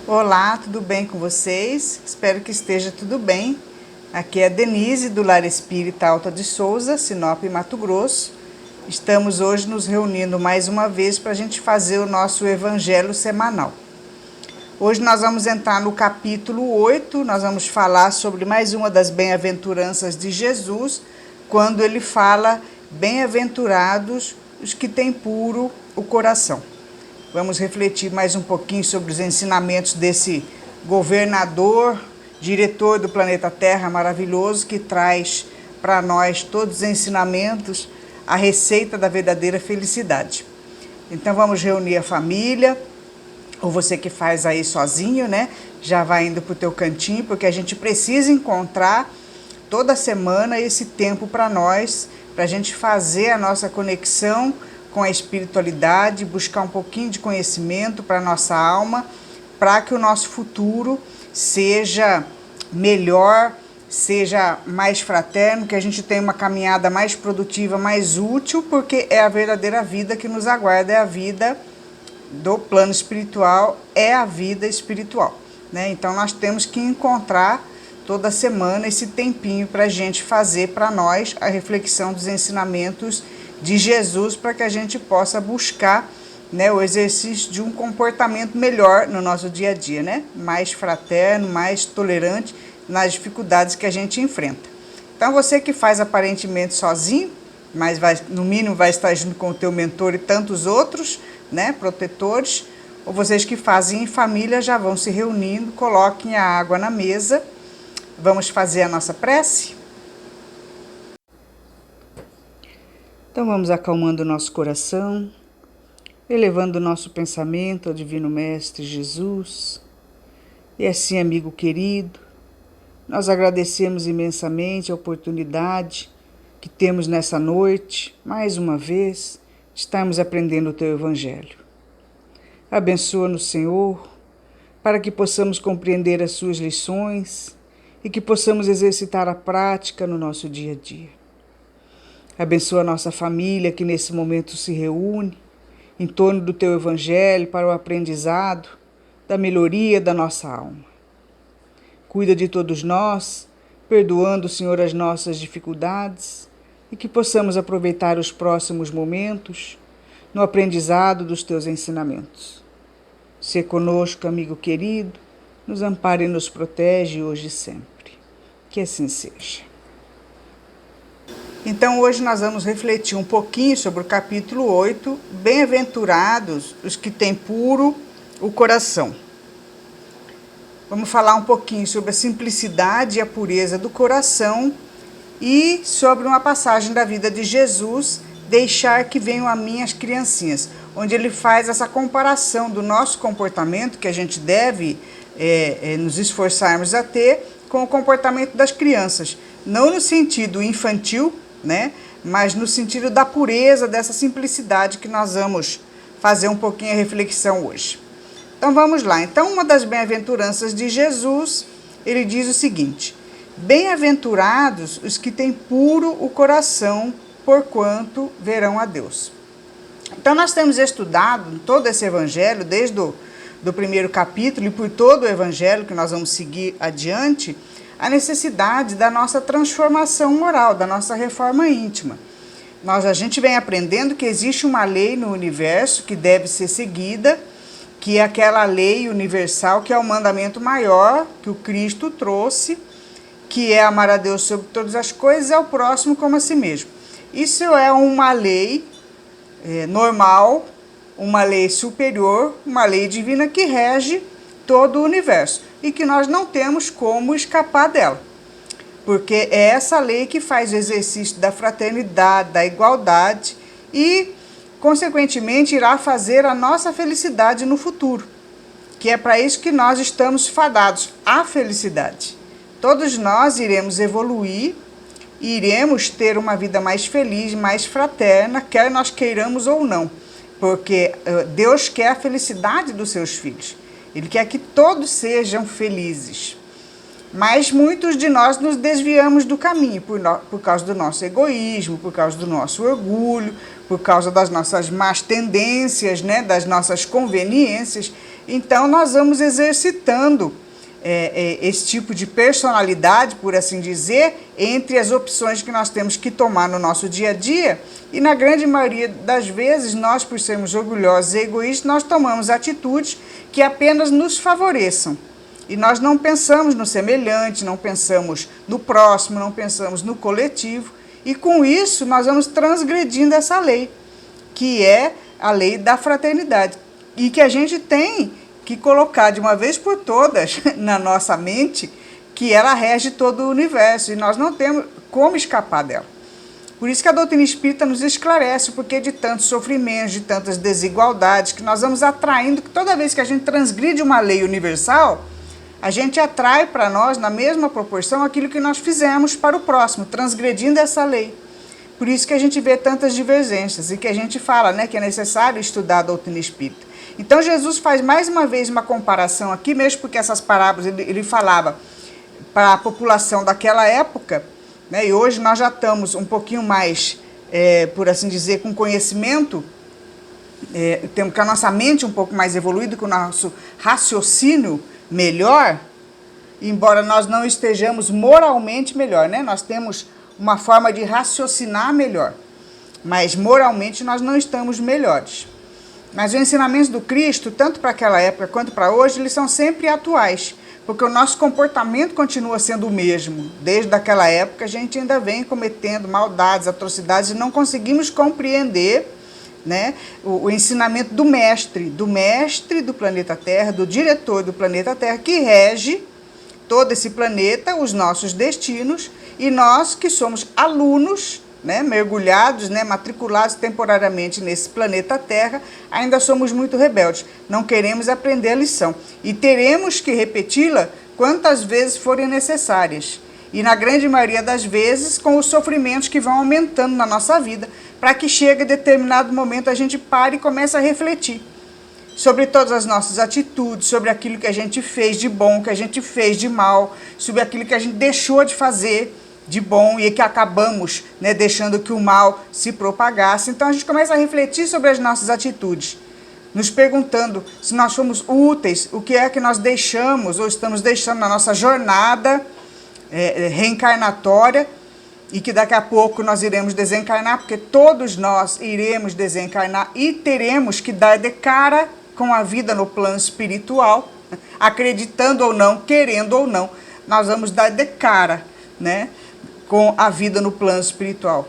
Olá, tudo bem com vocês? Espero que esteja tudo bem. Aqui é a Denise, do Lar Espírita Alta de Souza, Sinop, Mato Grosso. Estamos hoje nos reunindo mais uma vez para a gente fazer o nosso evangelho semanal. Hoje nós vamos entrar no capítulo 8, nós vamos falar sobre mais uma das bem-aventuranças de Jesus, quando ele fala: bem-aventurados os que têm puro o coração. Vamos refletir mais um pouquinho sobre os ensinamentos desse governador, diretor do planeta Terra maravilhoso, que traz para nós todos os ensinamentos, a receita da verdadeira felicidade. Então vamos reunir a família, ou você que faz aí sozinho, né? Já vai indo para o teu cantinho, porque a gente precisa encontrar toda semana esse tempo para nós, para a gente fazer a nossa conexão com a espiritualidade, buscar um pouquinho de conhecimento para a nossa alma, para que o nosso futuro seja melhor, seja mais fraterno, que a gente tenha uma caminhada mais produtiva, mais útil, porque é a verdadeira vida que nos aguarda, é a vida do plano espiritual, é a vida espiritual, né? Então nós temos que encontrar toda semana esse tempinho para a gente fazer para nós a reflexão dos ensinamentos de Jesus, para que a gente possa buscar, né, o exercício de um comportamento melhor no nosso dia a dia, né? Mais fraterno, mais tolerante nas dificuldades que a gente enfrenta. Então você que faz aparentemente sozinho, mas no mínimo vai estar junto com o teu mentor e tantos outros, né, protetores, ou vocês que fazem em família já vão se reunindo, coloquem a água na mesa. Vamos fazer a nossa prece? Então vamos acalmando o nosso coração, elevando o nosso pensamento ao Divino Mestre Jesus. E assim, amigo querido, nós agradecemos imensamente a oportunidade que temos nessa noite, mais uma vez, de estarmos aprendendo o Teu Evangelho. Abençoa-nos, Senhor, para que possamos compreender as Suas lições e que possamos exercitar a prática no nosso dia a dia. Abençoa a nossa família que nesse momento se reúne em torno do Teu Evangelho para o aprendizado da melhoria da nossa alma. Cuida de todos nós, perdoando, Senhor, as nossas dificuldades e que possamos aproveitar os próximos momentos no aprendizado dos Teus ensinamentos. Se conosco, amigo querido, nos ampare e nos protege hoje e sempre. Que assim seja. Então hoje nós vamos refletir um pouquinho sobre o capítulo 8, bem-aventurados os que têm puro o coração. Vamos falar um pouquinho sobre a simplicidade e a pureza do coração e sobre uma passagem da vida de Jesus, deixar que venham a mim as criancinhas, onde ele faz essa comparação do nosso comportamento, que a gente deve nos esforçarmos a ter, com o comportamento das crianças. Não no sentido infantil, né? Mas no sentido da pureza, dessa simplicidade que nós vamos fazer um pouquinho a reflexão hoje. Então vamos lá. Então, uma das bem-aventuranças de Jesus, ele diz o seguinte: bem-aventurados os que têm puro o coração, porquanto verão a Deus. Então nós temos estudado todo esse evangelho, desde do primeiro capítulo e por todo o evangelho que nós vamos seguir adiante, a necessidade da nossa transformação moral, da nossa reforma íntima. A gente vem aprendendo que existe uma lei no universo que deve ser seguida, que é aquela lei universal, que é o mandamento maior que o Cristo trouxe, que é amar a Deus sobre todas as coisas e ao próximo como a si mesmo. Isso é uma lei normal, uma lei superior, uma lei divina que rege todo o universo e que nós não temos como escapar dela, porque é essa lei que faz o exercício da fraternidade, da igualdade e, consequentemente, irá fazer a nossa felicidade no futuro, que é para isso que nós estamos fadados, à felicidade. Todos nós iremos evoluir e iremos ter uma vida mais feliz, mais fraterna, quer nós queiramos ou não, porque Deus quer a felicidade dos seus filhos. Ele quer que todos sejam felizes. Mas muitos de nós nos desviamos do caminho por causa do nosso egoísmo, por causa do nosso orgulho, por causa das nossas más tendências, né, das nossas conveniências. Então, nós vamos exercitando esse tipo de personalidade, por assim dizer, entre as opções que nós temos que tomar no nosso dia a dia. E na grande maioria das vezes, nós, por sermos orgulhosos e egoístas, nós tomamos atitudes que apenas nos favoreçam. E nós não pensamos no semelhante, não pensamos no próximo, não pensamos no coletivo. E com isso nós vamos transgredindo essa lei, que é a lei da fraternidade. E que a gente tem que colocar de uma vez por todas na nossa mente que ela rege todo o universo. E nós não temos como escapar dela. Por isso que a doutrina espírita nos esclarece o porquê de tantos sofrimentos, de tantas desigualdades, que nós vamos atraindo, que toda vez que a gente transgride uma lei universal, a gente atrai para nós, na mesma proporção, aquilo que nós fizemos para o próximo, transgredindo essa lei. Por isso que a gente vê tantas divergências e que a gente fala, né, que é necessário estudar a doutrina espírita. Então Jesus faz mais uma vez uma comparação aqui, mesmo porque essas parábolas ele falava para a população daquela época, né, e hoje nós já estamos um pouquinho mais, por assim dizer, com conhecimento, temos com a nossa mente um pouco mais evoluída, com o nosso raciocínio melhor, embora nós não estejamos moralmente melhor, né? Nós temos uma forma de raciocinar melhor, mas moralmente nós não estamos melhores. Mas os ensinamentos do Cristo, tanto para aquela época quanto para hoje, eles são sempre atuais, porque o nosso comportamento continua sendo o mesmo. Desde aquela época a gente ainda vem cometendo maldades, atrocidades, e não conseguimos compreender, né, o ensinamento do mestre do planeta Terra, do diretor do planeta Terra, que rege todo esse planeta, os nossos destinos, e nós que somos alunos, né, mergulhados, né, matriculados temporariamente nesse planeta Terra, ainda somos muito rebeldes, não queremos aprender a lição e teremos que repeti-la quantas vezes forem necessárias. E na grande maioria das vezes com os sofrimentos que vão aumentando na nossa vida, para que chegue a determinado momento a gente pare e comece a refletir sobre todas as nossas atitudes, sobre aquilo que a gente fez de bom, que a gente fez de mal, sobre aquilo que a gente deixou de fazer de bom e que acabamos, né, deixando que o mal se propagasse. Então a gente começa a refletir sobre as nossas atitudes, nos perguntando se nós somos úteis, o que é que nós deixamos ou estamos deixando na nossa jornada reencarnatória, e que daqui a pouco nós iremos desencarnar, porque todos nós iremos desencarnar e teremos que dar de cara com a vida no plano espiritual, acreditando ou não, querendo ou não, nós vamos dar de cara, né, com a vida no plano espiritual.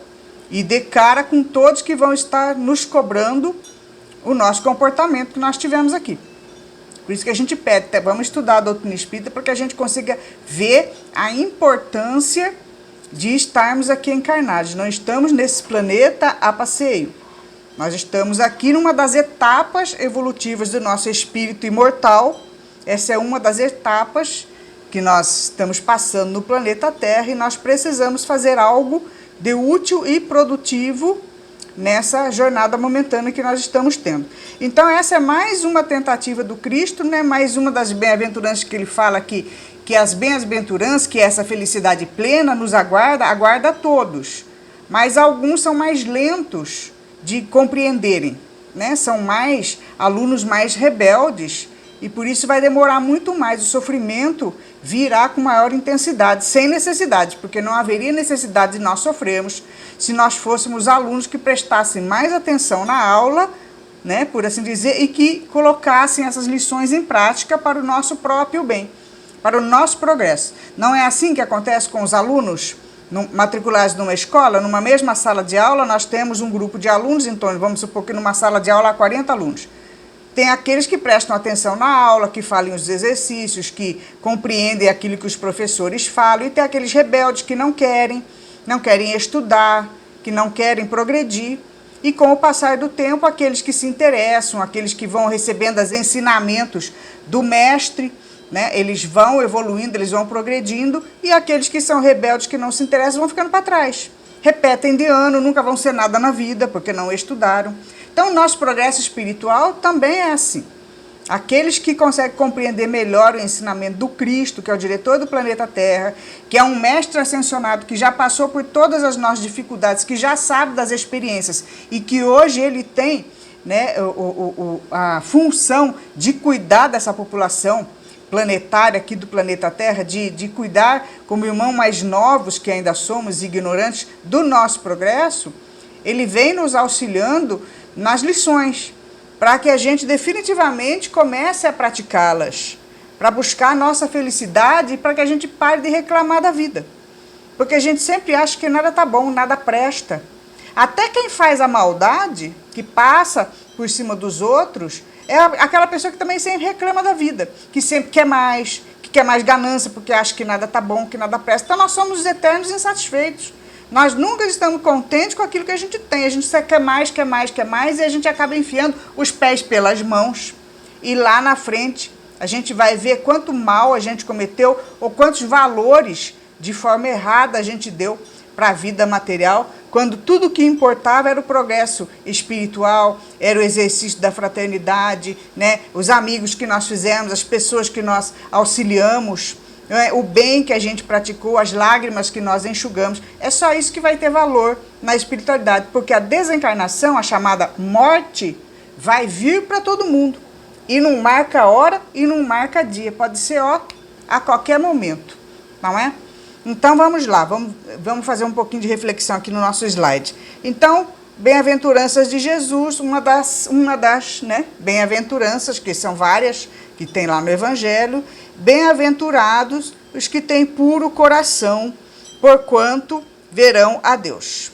E de cara com todos que vão estar nos cobrando o nosso comportamento que nós tivemos aqui. Por isso que a gente pede, vamos estudar a doutrina espírita para que a gente consiga ver a importância de estarmos aqui encarnados. Não estamos nesse planeta a passeio. Nós estamos aqui numa das etapas evolutivas do nosso espírito imortal. Essa é uma das etapas que nós estamos passando no planeta Terra e nós precisamos fazer algo de útil e produtivo nessa jornada momentânea que nós estamos tendo. Então essa é mais uma tentativa do Cristo, né? Mais uma das bem-aventuranças que ele fala aqui, que as bem-aventuranças, que essa felicidade plena nos aguarda a todos. Mas alguns são mais lentos de compreenderem, né? São mais alunos mais rebeldes e por isso vai demorar muito mais. O sofrimento virá com maior intensidade, sem necessidade, porque não haveria necessidade de nós sofrermos se nós fôssemos alunos que prestassem mais atenção na aula, né, por assim dizer, e que colocassem essas lições em prática para o nosso próprio bem, para o nosso progresso. Não é assim que acontece com os alunos matriculados numa escola? Numa mesma sala de aula, nós temos um grupo de alunos, então vamos supor que numa sala de aula há 40 alunos. Tem aqueles que prestam atenção na aula, que falam os exercícios, que compreendem aquilo que os professores falam, e tem aqueles rebeldes que não querem estudar, que não querem progredir. E com o passar do tempo, aqueles que se interessam, aqueles que vão recebendo os ensinamentos do mestre, né, eles vão evoluindo, eles vão progredindo, e aqueles que são rebeldes, que não se interessam, vão ficando para trás. Repetem de ano, nunca vão ser nada na vida, porque não estudaram. Então, o nosso progresso espiritual também é assim. Aqueles que conseguem compreender melhor o ensinamento do Cristo, que é o diretor do planeta Terra, que é um mestre ascensionado, que já passou por todas as nossas dificuldades, que já sabe das experiências e que hoje ele tem, né, a função de cuidar dessa população planetária aqui do planeta Terra, de cuidar como irmãos mais novos, que ainda somos ignorantes, do nosso progresso. Ele vem nos auxiliando nas lições, para que a gente definitivamente comece a praticá-las, para buscar a nossa felicidade e para que a gente pare de reclamar da vida. Porque a gente sempre acha que nada está bom, nada presta. Até quem faz a maldade, que passa por cima dos outros, é aquela pessoa que também sempre reclama da vida, que sempre quer mais, que quer mais ganância, porque acha que nada está bom, que nada presta. Então nós somos os eternos insatisfeitos. Nós nunca estamos contentes com aquilo que a gente tem. A gente só quer mais, quer mais, quer mais, e a gente acaba enfiando os pés pelas mãos. E lá na frente a gente vai ver quanto mal a gente cometeu ou quantos valores de forma errada a gente deu para a vida material, quando tudo que importava era o progresso espiritual, era o exercício da fraternidade, né? Os amigos que nós fizemos, as pessoas que nós auxiliamos, o bem que a gente praticou, as lágrimas que nós enxugamos. É só isso que vai ter valor na espiritualidade, porque a desencarnação, a chamada morte, vai vir para todo mundo. E não marca hora e não marca dia. Pode ser a qualquer momento, não é? Então vamos lá, vamos fazer um pouquinho de reflexão aqui no nosso slide. Então, bem-aventuranças de Jesus, uma das né, bem-aventuranças, que são várias, que tem lá no Evangelho. Bem-aventurados os que têm puro coração, porquanto verão a Deus.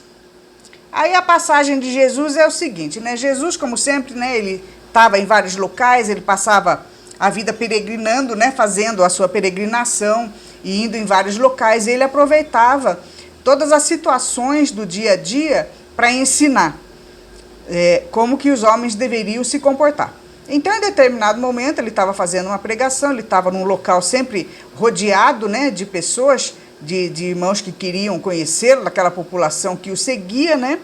Aí a passagem de Jesus é o seguinte, né? Jesus, como sempre, né, ele estava em vários locais, ele passava a vida peregrinando, né, fazendo a sua peregrinação e indo em vários locais. E ele aproveitava todas as situações do dia a dia para ensinar como que os homens deveriam se comportar. Então, em determinado momento, ele estava fazendo uma pregação, ele estava num local sempre rodeado, né, de pessoas, de irmãos que queriam conhecê-lo, daquela população que o seguia, né?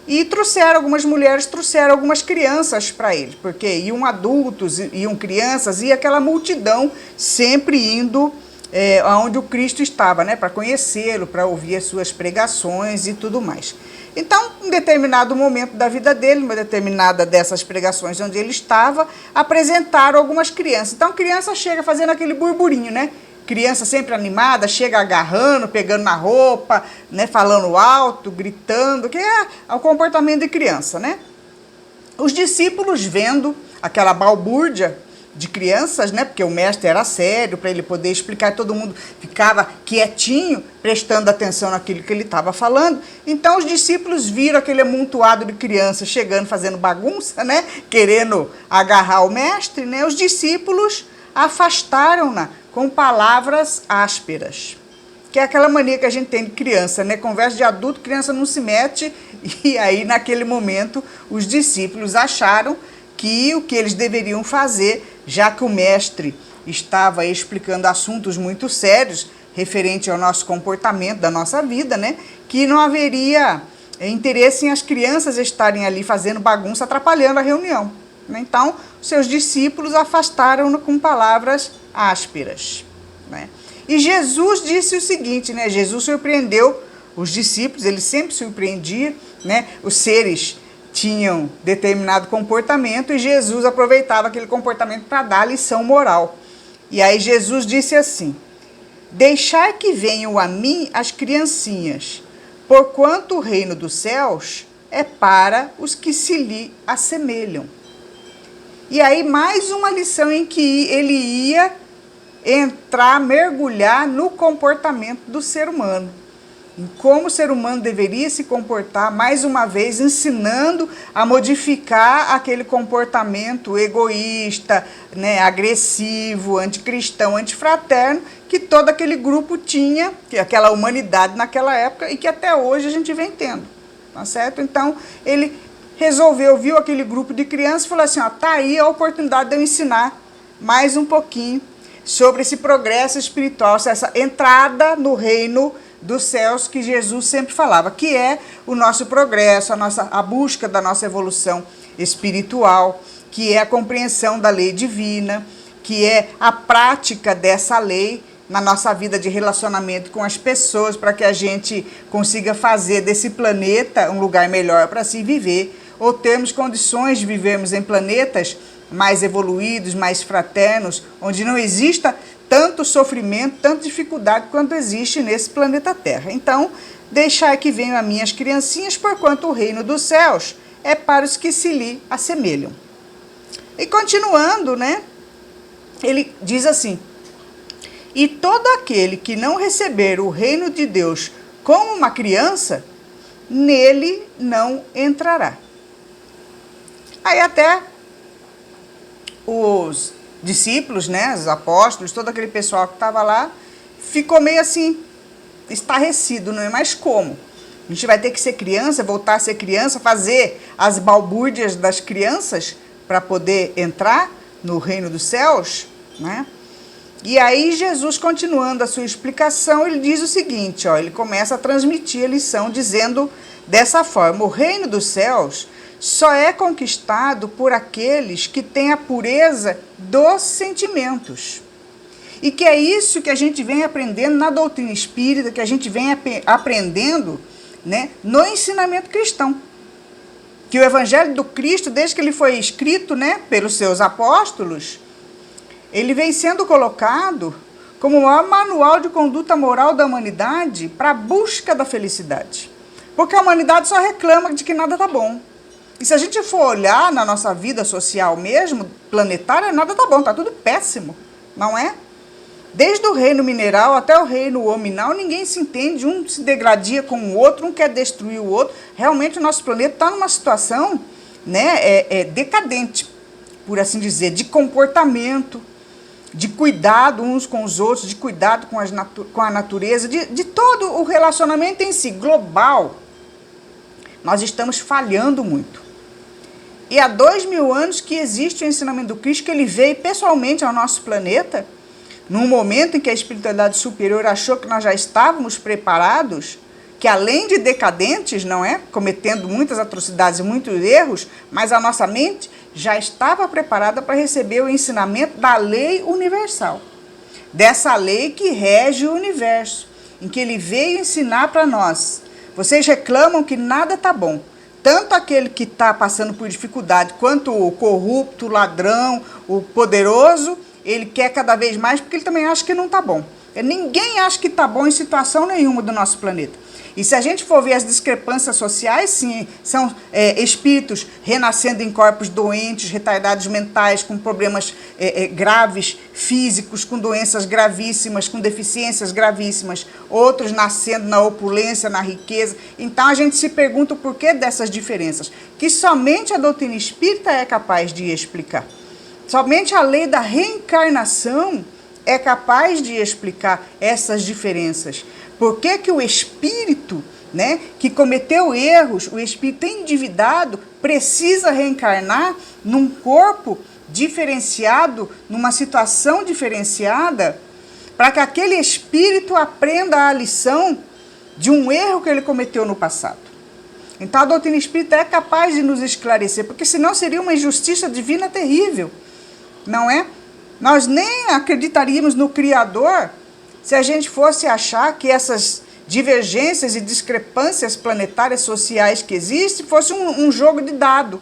E algumas mulheres trouxeram algumas crianças para ele, porque iam adultos, iam crianças, e aquela multidão sempre indo aonde o Cristo estava, né, para conhecê-lo, para ouvir as suas pregações e tudo mais. Então, em determinado momento da vida dele, uma determinada dessas pregações onde ele estava, apresentaram algumas crianças. Então, a criança chega fazendo aquele burburinho, né? Criança sempre animada, chega agarrando, pegando na roupa, né, falando alto, gritando, que é o comportamento de criança, né? Os discípulos, vendo aquela balbúrdia de crianças, né, porque o mestre era sério, para ele poder explicar, todo mundo ficava quietinho, prestando atenção naquilo que ele estava falando. Então os discípulos viram aquele amontoado de crianças chegando, fazendo bagunça, né, querendo agarrar o mestre, né? Os discípulos afastaram-na com palavras ásperas, que é aquela mania que a gente tem de criança, né? Conversa de adulto, criança não se mete. E aí, naquele momento, os discípulos acharam que o que eles deveriam fazer, já que o mestre estava explicando assuntos muito sérios referente ao nosso comportamento, da nossa vida, né, que não haveria interesse em as crianças estarem ali fazendo bagunça, atrapalhando a reunião. Então, seus discípulos afastaram-no com palavras ásperas, né? E Jesus disse o seguinte, né? Jesus surpreendeu os discípulos, ele sempre surpreendia, né? Os seres tinham determinado comportamento e Jesus aproveitava aquele comportamento para dar lição moral. E aí Jesus disse assim: deixai que venham a mim as criancinhas, porquanto o reino dos céus é para os que se lhe assemelham. E aí mais uma lição em que ele ia mergulhar no comportamento do ser humano. Em como o ser humano deveria se comportar, mais uma vez ensinando a modificar aquele comportamento egoísta, né, agressivo, anticristão, antifraterno, que todo aquele grupo tinha, que aquela humanidade naquela época e que até hoje a gente vem tendo, tá certo? Então ele viu aquele grupo de crianças e falou assim, ó, tá aí a oportunidade de eu ensinar mais um pouquinho sobre esse progresso espiritual, essa entrada no reino dos céus que Jesus sempre falava, que é o nosso progresso, a busca da nossa evolução espiritual, que é a compreensão da lei divina, que é a prática dessa lei na nossa vida de relacionamento com as pessoas, para que a gente consiga fazer desse planeta um lugar melhor para se viver, ou termos condições de vivermos em planetas mais evoluídos, mais fraternos, onde não exista tanto sofrimento, tanta dificuldade quanto existe nesse planeta Terra. Então, deixar que venham as minhas criancinhas, porquanto o reino dos céus é para os que se lhe assemelham. E continuando, né? Ele diz assim: e todo aquele que não receber o reino de Deus como uma criança, nele não entrará. Aí até os discípulos, né, os apóstolos, todo aquele pessoal que estava lá, ficou meio assim, estarrecido, não é mais como. A gente vai ter que ser criança, voltar a ser criança, fazer as balbúrdias das crianças para poder entrar no reino dos céus, né? E aí Jesus, continuando a sua explicação, ele diz o seguinte, ó, ele começa a transmitir a lição dizendo dessa forma: o reino dos céus só é conquistado por aqueles que têm a pureza dos sentimentos. E que é isso que a gente vem aprendendo na doutrina espírita, que a gente vem aprendendo, né, no ensinamento cristão. Que o Evangelho do Cristo, desde que ele foi escrito, né, pelos seus apóstolos, ele vem sendo colocado como o maior manual de conduta moral da humanidade para a busca da felicidade. Porque a humanidade só reclama de que nada está bom. E se a gente for olhar na nossa vida social mesmo, planetária, nada está bom, está tudo péssimo, não é? Desde o reino mineral até o reino hominal, ninguém se entende, um se degradia com o outro, um quer destruir o outro. Realmente o nosso planeta está numa situação, né, decadente, por assim dizer, de comportamento, de cuidado uns com os outros, de cuidado com a natureza, de todo o relacionamento em si, global. Nós estamos falhando muito. E há 2000 anos que existe o ensinamento do Cristo, que ele veio pessoalmente ao nosso planeta, num momento em que a espiritualidade superior achou que nós já estávamos preparados, que além de decadentes, não é? Cometendo muitas atrocidades e muitos erros, mas a nossa mente já estava preparada para receber o ensinamento da lei universal. Dessa lei que rege o universo, em que ele veio ensinar para nós. Vocês reclamam que nada está bom. Tanto aquele que está passando por dificuldade, quanto o corrupto, o ladrão, o poderoso, ele quer cada vez mais porque ele também acha que não está bom. Ninguém acha que está bom em situação nenhuma do nosso planeta. E se a gente for ver as discrepâncias sociais, sim, são espíritos renascendo em corpos doentes, retardados mentais, com problemas graves físicos, com doenças gravíssimas, com deficiências gravíssimas, outros nascendo na opulência, na riqueza. Então a gente se pergunta o porquê dessas diferenças, que somente a doutrina espírita é capaz de explicar. Somente a lei da reencarnação é capaz de explicar essas diferenças. Por que que o espírito, né, que cometeu erros, o espírito endividado, precisa reencarnar num corpo diferenciado, numa situação diferenciada, para que aquele espírito aprenda a lição de um erro que ele cometeu no passado? Então a doutrina espírita é capaz de nos esclarecer, porque senão seria uma injustiça divina terrível, não é? Nós nem acreditaríamos no Criador se a gente fosse achar que essas divergências e discrepâncias planetárias sociais que existem fosse um jogo de dado.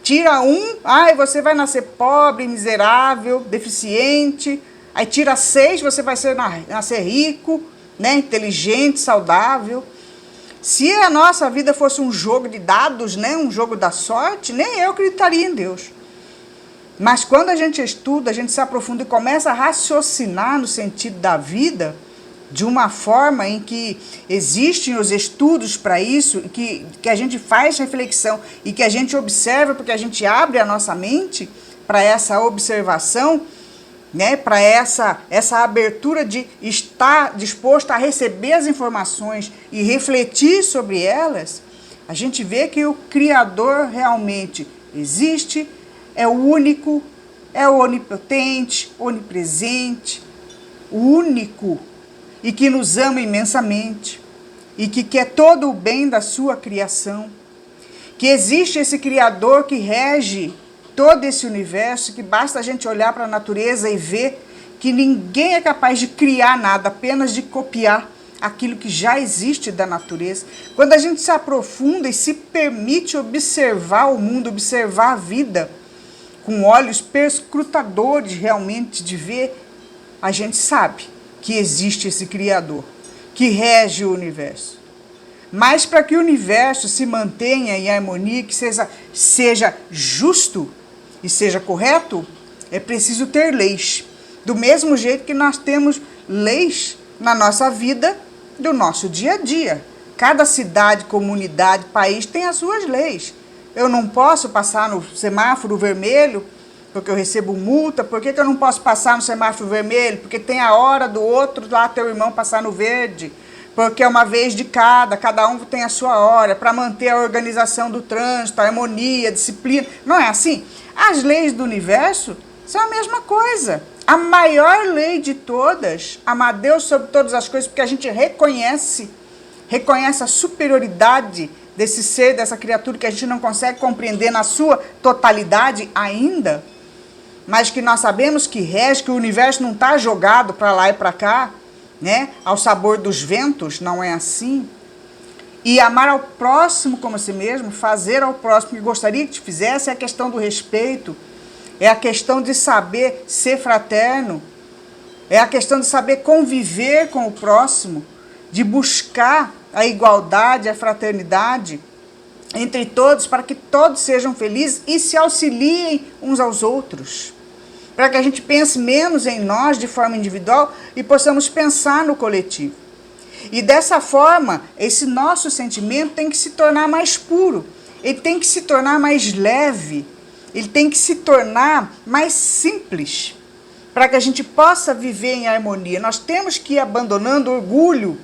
Tira um, você vai nascer pobre, miserável, deficiente. Aí tira 6, você vai nascer rico, né, inteligente, saudável. Se a nossa vida fosse um jogo de dados, né, um jogo da sorte, nem eu acreditaria em Deus. Mas quando a gente estuda, a gente se aprofunda e começa a raciocinar no sentido da vida, de uma forma em que existem os estudos para isso, que a gente faz reflexão e que a gente observa, porque a gente abre a nossa mente para essa observação, né, para essa abertura de estar disposto a receber as informações e refletir sobre elas, a gente vê que o Criador realmente existe, é o único, é o onipotente, onipresente, o único, e que nos ama imensamente, e que quer todo o bem da sua criação, que existe esse Criador que rege todo esse universo, que basta a gente olhar para a natureza e ver que ninguém é capaz de criar nada, apenas de copiar aquilo que já existe da natureza. Quando a gente se aprofunda e se permite observar o mundo, observar a vida, com olhos perscrutadores realmente de ver, a gente sabe que existe esse Criador, que rege o universo. Mas para que o universo se mantenha em harmonia, que seja justo e seja correto, é preciso ter leis. Do mesmo jeito que nós temos leis na nossa vida, do nosso dia a dia. Cada cidade, comunidade, país tem as suas leis. Eu não posso passar no semáforo vermelho porque eu recebo multa. Por que eu não posso passar no semáforo vermelho? Porque tem a hora do outro lá, teu irmão, passar no verde. Porque é uma vez de cada um tem a sua hora, para manter a organização do trânsito, a harmonia, a disciplina. Não é assim? As leis do universo são a mesma coisa. A maior lei de todas, amar Deus sobre todas as coisas, porque a gente reconhece a superioridade desse ser, dessa criatura que a gente não consegue compreender na sua totalidade ainda, mas que nós sabemos que rege, que o universo não está jogado para lá e para cá, né? Ao sabor dos ventos, não é assim. E amar ao próximo como a si mesmo, fazer ao próximo o que gostaria que te fizesse, é a questão do respeito, é a questão de saber ser fraterno, é a questão de saber conviver com o próximo, de buscar a igualdade, a fraternidade entre todos, para que todos sejam felizes e se auxiliem uns aos outros. Para que a gente pense menos em nós de forma individual e possamos pensar no coletivo. E dessa forma, esse nosso sentimento tem que se tornar mais puro, ele tem que se tornar mais leve, ele tem que se tornar mais simples, para que a gente possa viver em harmonia. Nós temos que ir abandonando orgulho,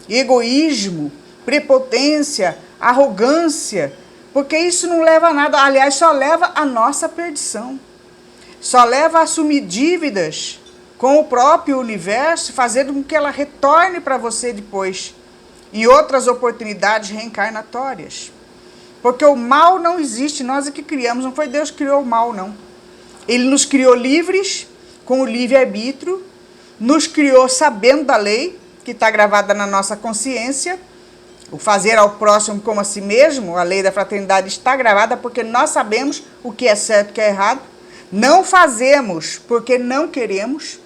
egoísmo, prepotência, arrogância, porque isso não leva a nada, aliás, só leva à nossa perdição. Só leva a assumir dívidas com o próprio universo, fazendo com que ela retorne para você depois, em outras oportunidades reencarnatórias. Porque o mal não existe, nós é que criamos, não foi Deus que criou o mal, não. Ele nos criou livres, com o livre-arbítrio, nos criou sabendo da lei, que está gravada na nossa consciência, o fazer ao próximo como a si mesmo, a lei da fraternidade está gravada porque nós sabemos o que é certo e o que é errado. Não fazemos porque não queremos,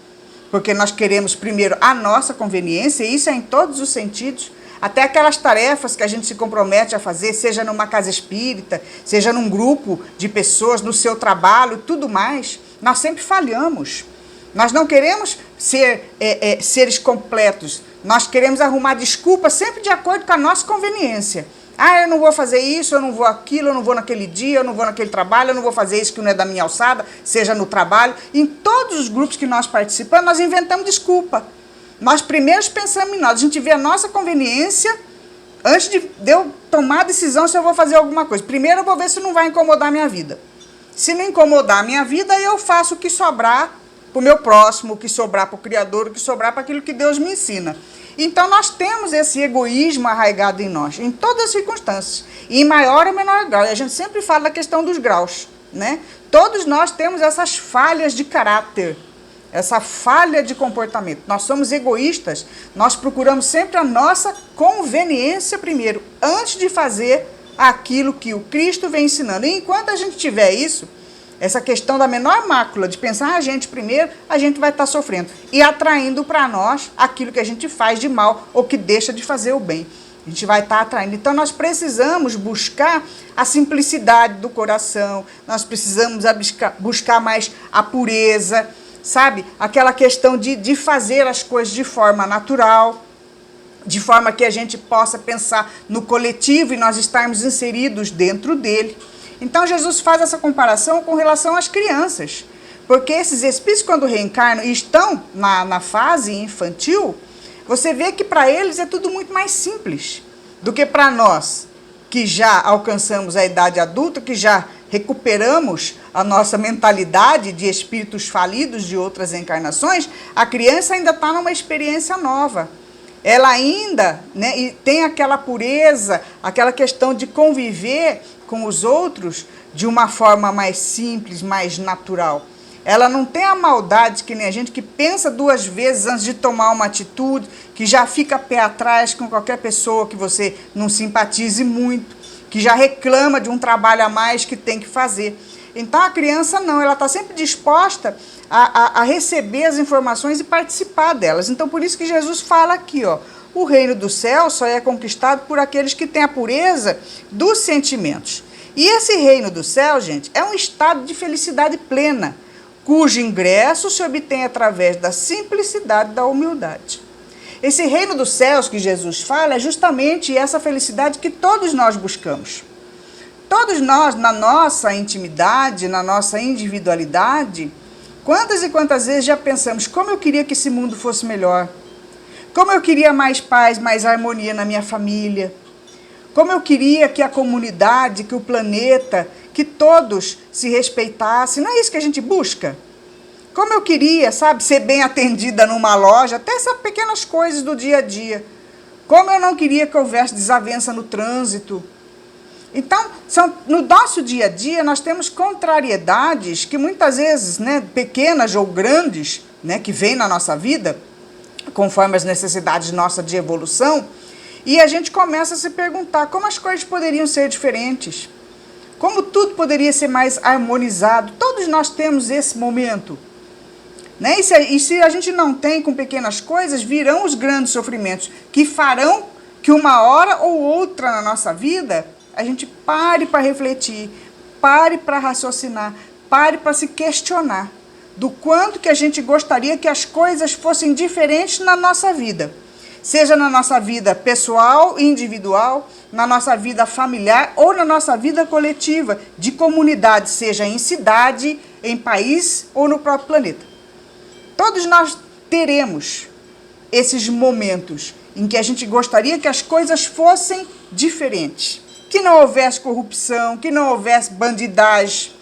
porque nós queremos primeiro a nossa conveniência, e isso é em todos os sentidos. Até aquelas tarefas que a gente se compromete a fazer, seja numa casa espírita, seja num grupo de pessoas, no seu trabalho, tudo mais, nós sempre falhamos. Nós não queremos ser seres completos, nós queremos arrumar desculpas sempre de acordo com a nossa conveniência. Ah, eu não vou fazer isso, eu não vou aquilo, eu não vou naquele dia, eu não vou naquele trabalho, eu não vou fazer isso que não é da minha alçada, seja no trabalho. Em todos os grupos que nós participamos, nós inventamos desculpa. Nós primeiro pensamos em nós, a gente vê a nossa conveniência antes de eu tomar a decisão se eu vou fazer alguma coisa. Primeiro eu vou ver se não vai incomodar a minha vida. Se não incomodar a minha vida, eu faço o que sobrar para o meu próximo, o que sobrar para o Criador, o que sobrar para aquilo que Deus me ensina. Então nós temos esse egoísmo arraigado em nós, em todas as circunstâncias, e em maior ou menor grau. E a gente sempre fala da questão dos graus, né? Todos nós temos essas falhas de caráter, essa falha de comportamento. Nós somos egoístas, nós procuramos sempre a nossa conveniência primeiro, antes de fazer aquilo que o Cristo vem ensinando. E enquanto a gente tiver isso, essa questão da menor mácula de pensar a gente primeiro, a gente vai estar sofrendo e atraindo para nós aquilo que a gente faz de mal ou que deixa de fazer o bem. A gente vai estar atraindo. Então nós precisamos buscar a simplicidade do coração, nós precisamos buscar mais a pureza, sabe? Aquela questão de fazer as coisas de forma natural, de forma que a gente possa pensar no coletivo e nós estarmos inseridos dentro dele. Então Jesus faz essa comparação com relação às crianças, porque esses espíritos, quando reencarnam e estão na fase infantil, você vê que para eles é tudo muito mais simples do que para nós, que já alcançamos a idade adulta, que já recuperamos a nossa mentalidade de espíritos falidos de outras encarnações. A criança ainda está numa experiência nova. Ela ainda, né, e tem aquela pureza, aquela questão de conviver com os outros de uma forma mais simples, mais natural. Ela não tem a maldade que nem a gente, que pensa duas vezes antes de tomar uma atitude, que já fica pé atrás com qualquer pessoa que você não simpatize muito, que já reclama de um trabalho a mais que tem que fazer. Então a criança não, ela está sempre disposta a receber as informações e participar delas. Então por isso que Jesus fala aqui, ó, o reino do céu só é conquistado por aqueles que têm a pureza dos sentimentos. E esse reino do céu, gente, é um estado de felicidade plena, cujo ingresso se obtém através da simplicidade da humildade. Esse reino dos céus que Jesus fala é justamente essa felicidade que todos nós buscamos. Todos nós, na nossa intimidade, na nossa individualidade, quantas e quantas vezes já pensamos, como eu queria que esse mundo fosse melhor, como eu queria mais paz, mais harmonia na minha família, como eu queria que a comunidade, que o planeta, que todos se respeitassem. Não é isso que a gente busca? Como eu queria, sabe, ser bem atendida numa loja, até essas pequenas coisas do dia a dia. Como eu não queria que houvesse desavença no trânsito. Então, no nosso dia a dia, nós temos contrariedades que muitas vezes, né, pequenas ou grandes, né, que vêm na nossa vida, conforme as necessidades nossas de evolução, e a gente começa a se perguntar como as coisas poderiam ser diferentes, como tudo poderia ser mais harmonizado. Todos nós temos esse momento, né? E se a gente não tem com pequenas coisas, virão os grandes sofrimentos, que farão que uma hora ou outra na nossa vida, a gente pare para refletir, pare para raciocinar, pare para se questionar do quanto que a gente gostaria que as coisas fossem diferentes na nossa vida. Seja na nossa vida pessoal e individual, na nossa vida familiar ou na nossa vida coletiva, de comunidade, seja em cidade, em país ou no próprio planeta. Todos nós teremos esses momentos em que a gente gostaria que as coisas fossem diferentes. Que não houvesse corrupção, que não houvesse bandidagem,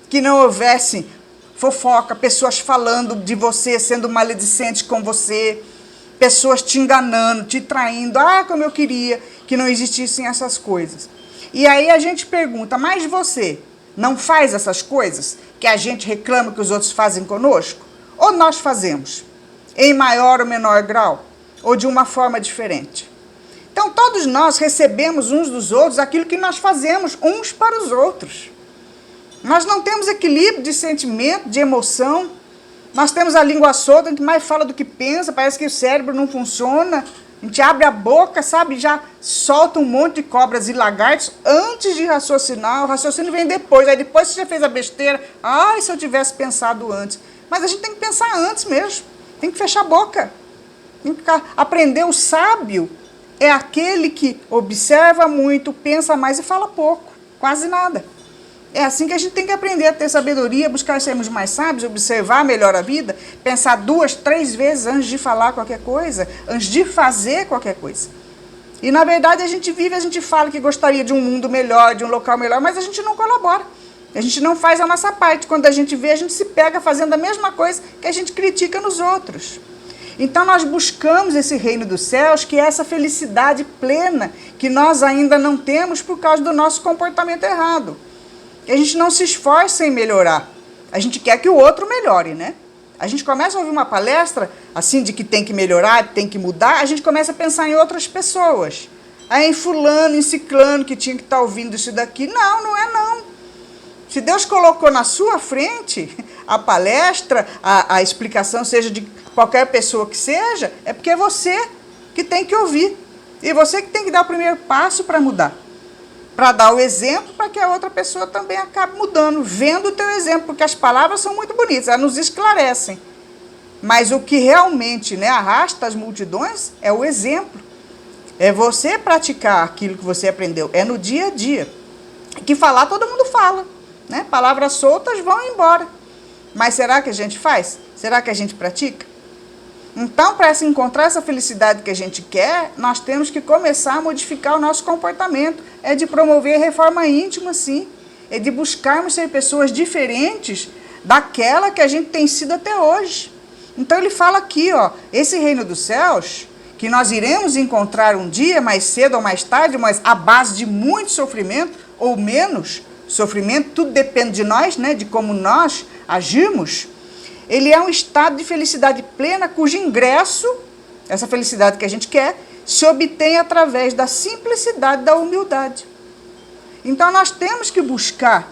que não houvesse fofoca, pessoas falando de você, sendo maledicentes com você, pessoas te enganando, te traindo. Ah, como eu queria que não existissem essas coisas. E aí a gente pergunta, mas você não faz essas coisas que a gente reclama que os outros fazem conosco? Ou nós fazemos? Em maior ou menor grau? Ou de uma forma diferente? Então todos nós recebemos uns dos outros aquilo que nós fazemos uns para os outros. Nós não temos equilíbrio de sentimento, de emoção. Nós temos a língua solta, a gente mais fala do que pensa, parece que o cérebro não funciona. A gente abre a boca, sabe, já solta um monte de cobras e lagartos antes de raciocinar. O raciocínio vem depois, aí depois você já fez a besteira. Ai, se eu tivesse pensado antes. Mas a gente tem que pensar antes mesmo, tem que fechar a boca. Tem que aprender. O sábio é aquele que observa muito, pensa mais e fala pouco, quase nada. É assim que a gente tem que aprender a ter sabedoria, buscar sermos mais sábios, observar melhor a vida, pensar 2, 3 vezes antes de falar qualquer coisa, antes de fazer qualquer coisa. E na verdade a gente vive, a gente fala que gostaria de um mundo melhor, de um local melhor, mas a gente não colabora. A gente não faz a nossa parte. Quando a gente vê, a gente se pega fazendo a mesma coisa que a gente critica nos outros. Então nós buscamos esse reino dos céus, que é essa felicidade plena que nós ainda não temos por causa do nosso comportamento errado. Que a gente não se esforça em melhorar. A gente quer que o outro melhore, né? A gente começa a ouvir uma palestra, assim, de que tem que melhorar, tem que mudar, a gente começa a pensar em outras pessoas. Aí em fulano, em ciclano, que tinha que estar ouvindo isso daqui. Não, não é não. Se Deus colocou na sua frente a palestra, a explicação, seja de qualquer pessoa que seja, é porque é você que tem que ouvir. E você que tem que dar o primeiro passo para mudar. Para dar o exemplo para que a outra pessoa também acabe mudando, vendo o teu exemplo, porque as palavras são muito bonitas, elas nos esclarecem. Mas o que realmente, né, arrasta as multidões é o exemplo. É você praticar aquilo que você aprendeu, é no dia a dia. Que falar todo mundo fala, né? Palavras soltas vão embora. Mas será que a gente faz? Será que a gente pratica? Então, para se encontrar essa felicidade que a gente quer, nós temos que começar a modificar o nosso comportamento. É de promover a reforma íntima, sim. É de buscarmos ser pessoas diferentes daquela que a gente tem sido até hoje. Então, ele fala aqui, ó, esse reino dos céus, que nós iremos encontrar um dia, mais cedo ou mais tarde, mas à base de muito sofrimento, ou menos sofrimento, tudo depende de nós, né, de como nós agimos, ele é um estado de felicidade plena cujo ingresso, essa felicidade que a gente quer, se obtém através da simplicidade, da humildade. Então nós temos que buscar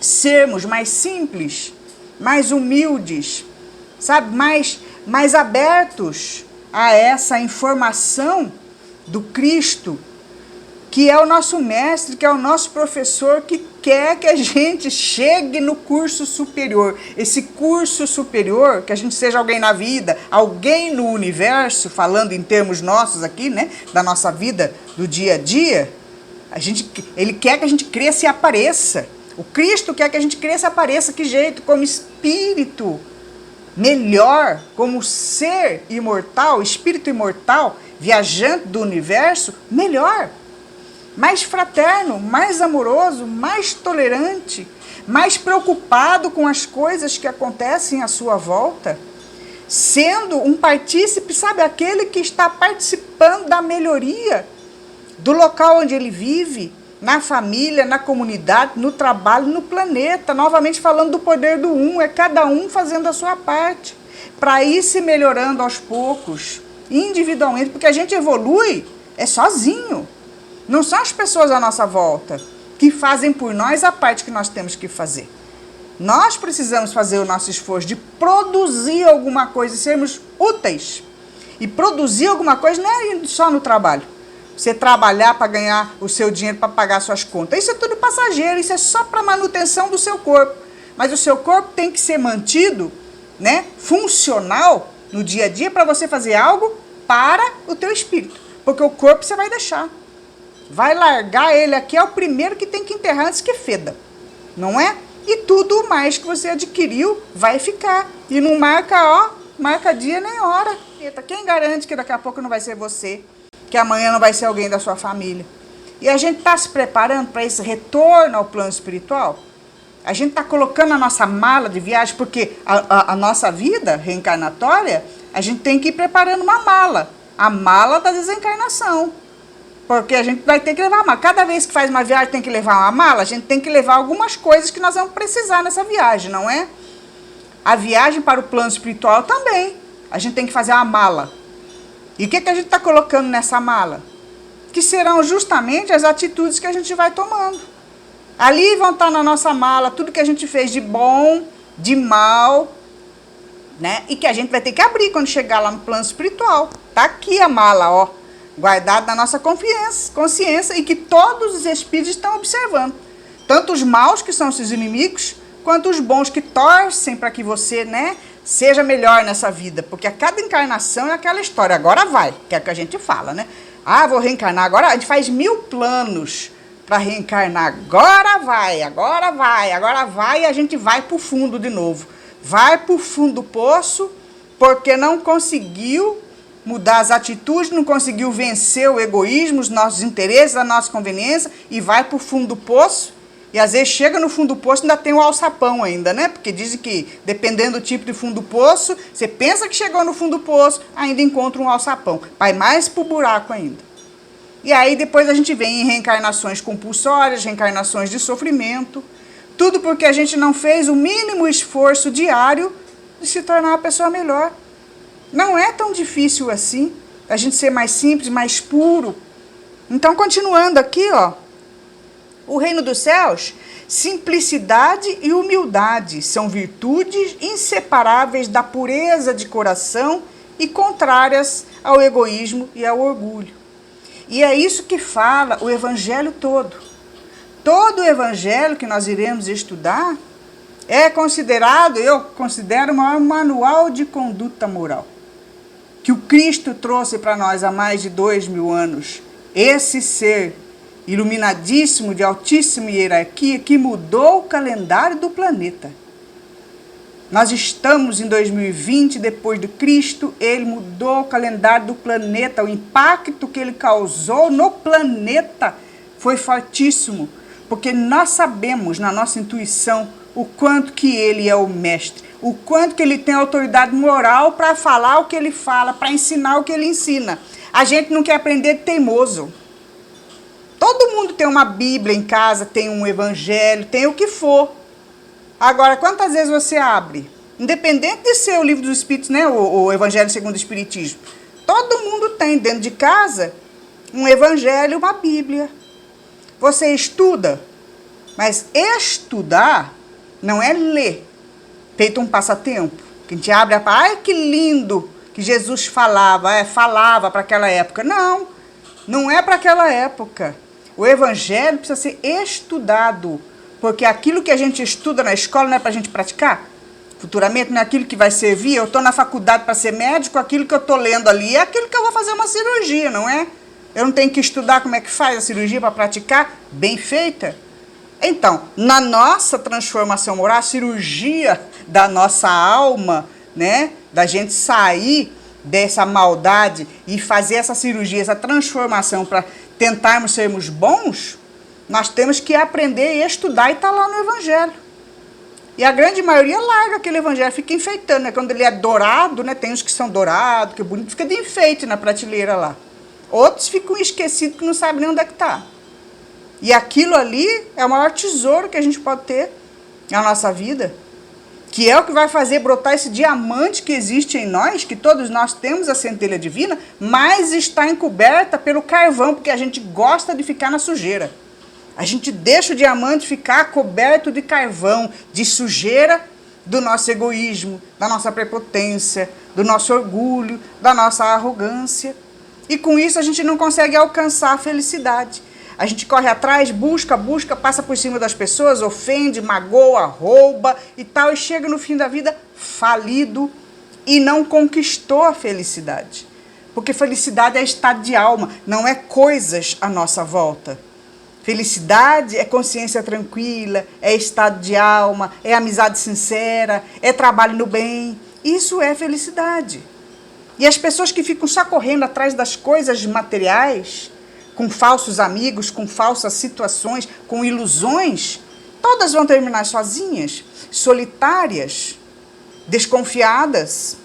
sermos mais simples, mais humildes, sabe, mais abertos a essa informação do Cristo, que é o nosso mestre, que é o nosso professor, que quer que a gente chegue no curso superior. Esse curso superior, que a gente seja alguém na vida, alguém no universo, falando em termos nossos aqui, né, da nossa vida, do dia a dia, ele quer que a gente cresça e apareça. O Cristo quer que a gente cresça e apareça. Que jeito? Como espírito melhor, como ser imortal, espírito imortal, viajante do universo, melhor. Mais fraterno, mais amoroso, mais tolerante, mais preocupado com as coisas que acontecem à sua volta, sendo um partícipe, sabe, aquele que está participando da melhoria do local onde ele vive, na família, na comunidade, no trabalho, no planeta. Novamente falando do poder do um, é cada um fazendo a sua parte, para ir se melhorando aos poucos, individualmente, porque a gente evolui sozinho. Não são as pessoas à nossa volta que fazem por nós a parte que nós temos que fazer. Nós precisamos fazer o nosso esforço de produzir alguma coisa e sermos úteis. E produzir alguma coisa não é só no trabalho. Você trabalhar para ganhar o seu dinheiro, para pagar suas contas. Isso é tudo passageiro, isso é só para manutenção do seu corpo. Mas o seu corpo tem que ser mantido, né, funcional no dia a dia para você fazer algo para o teu espírito. Porque o corpo você vai deixar. Vai largar ele aqui, é o primeiro que tem que enterrar antes que feda, não é? E tudo mais que você adquiriu vai ficar. E não marca dia nem hora. Quem garante que daqui a pouco não vai ser você? Que amanhã não vai ser alguém da sua família? E a gente está se preparando para esse retorno ao plano espiritual? A gente está colocando a nossa mala de viagem, porque a nossa vida reencarnatória, a gente tem que ir preparando uma mala. A mala da desencarnação. Porque a gente vai ter que levar uma mala. Cada vez que faz uma viagem tem que levar uma mala, a gente tem que levar algumas coisas que nós vamos precisar nessa viagem, não é? A viagem para o plano espiritual também. A gente tem que fazer uma mala. E o que a gente está colocando nessa mala? Que serão justamente as atitudes que a gente vai tomando. Ali vão estar na nossa mala tudo que a gente fez de bom, de mal, né? E que a gente vai ter que abrir quando chegar lá no plano espiritual. Tá aqui a mala, ó. Guardado na nossa consciência, e que todos os espíritos estão observando. Tanto os maus, que são seus inimigos, quanto os bons, que torcem para que você, né, seja melhor nessa vida. Porque a cada encarnação é aquela história. Agora vai, que é o que a gente fala, né? Ah, vou reencarnar. Agora a gente faz 1000 planos para reencarnar. Agora vai, e a gente vai para o fundo de novo. Vai para o fundo do poço, porque não conseguiu mudar as atitudes, não conseguiu vencer o egoísmo, os nossos interesses, a nossa conveniência, e vai para o fundo do poço. E às vezes chega no fundo do poço e ainda tem o alçapão ainda, né? Porque dizem que, dependendo do tipo de fundo do poço, você pensa que chegou no fundo do poço, ainda encontra um alçapão. Vai mais para o buraco ainda. E aí depois a gente vem em reencarnações compulsórias, reencarnações de sofrimento. Tudo porque a gente não fez o mínimo esforço diário de se tornar uma pessoa melhor. Não é tão difícil assim, a gente ser mais simples, mais puro. Então, continuando aqui, ó, o reino dos céus, simplicidade e humildade são virtudes inseparáveis da pureza de coração e contrárias ao egoísmo e ao orgulho. E é isso que fala o evangelho todo. Todo o evangelho que nós iremos estudar é considerado, eu considero, o maior manual de conduta moral que o Cristo trouxe para nós há mais de 2000 anos. Esse ser iluminadíssimo, de altíssima hierarquia, que mudou o calendário do planeta. Nós estamos em 2020, depois do Cristo, ele mudou o calendário do planeta. O impacto que ele causou no planeta foi fortíssimo, porque nós sabemos, na nossa intuição, o quanto que ele é o mestre, o quanto que ele tem autoridade moral para falar o que ele fala, para ensinar o que ele ensina. A gente não quer aprender de teimoso. Todo mundo tem uma Bíblia em casa, tem um evangelho, tem o que for. Agora, quantas vezes você abre? Independente de ser o livro dos Espíritos, né? O Evangelho segundo o Espiritismo. Todo mundo tem dentro de casa um evangelho e uma Bíblia. Você estuda, mas estudar não é ler, feito um passatempo. Que a gente abre a página, ai que lindo que Jesus falava, falava para aquela época. Não, não é para aquela época. O evangelho precisa ser estudado, porque aquilo que a gente estuda na escola não é para a gente praticar? Futuramente não é aquilo que vai servir. Eu estou na faculdade para ser médico, aquilo que eu estou lendo ali é aquilo que eu vou fazer uma cirurgia, não é? Eu não tenho que estudar como é que faz a cirurgia para praticar bem feita? Então, na nossa transformação moral, a cirurgia da nossa alma, né? Da gente sair dessa maldade e fazer essa cirurgia, essa transformação para tentarmos sermos bons, nós temos que aprender e estudar e estar lá no evangelho. E a grande maioria larga aquele evangelho, fica enfeitando, né? Quando ele é dourado, né? Tem uns que são dourados, que é bonito, fica de enfeite na prateleira lá. Outros ficam esquecidos que não sabem nem onde é que está. E aquilo ali é o maior tesouro que a gente pode ter na nossa vida, que é o que vai fazer brotar esse diamante que existe em nós, que todos nós temos a centelha divina, mas está encoberta pelo carvão, porque a gente gosta de ficar na sujeira. A gente deixa o diamante ficar coberto de carvão, de sujeira do nosso egoísmo, da nossa prepotência, do nosso orgulho, da nossa arrogância. E com isso a gente não consegue alcançar a felicidade. A gente corre atrás, busca, passa por cima das pessoas, ofende, magoa, rouba e tal, e chega no fim da vida falido e não conquistou a felicidade. Porque felicidade é estado de alma, não é coisas à nossa volta. Felicidade é consciência tranquila, é estado de alma, é amizade sincera, é trabalho no bem. Isso é felicidade. E as pessoas que ficam só correndo atrás das coisas materiais, com falsos amigos, com falsas situações, com ilusões, todas vão terminar sozinhas, solitárias, desconfiadas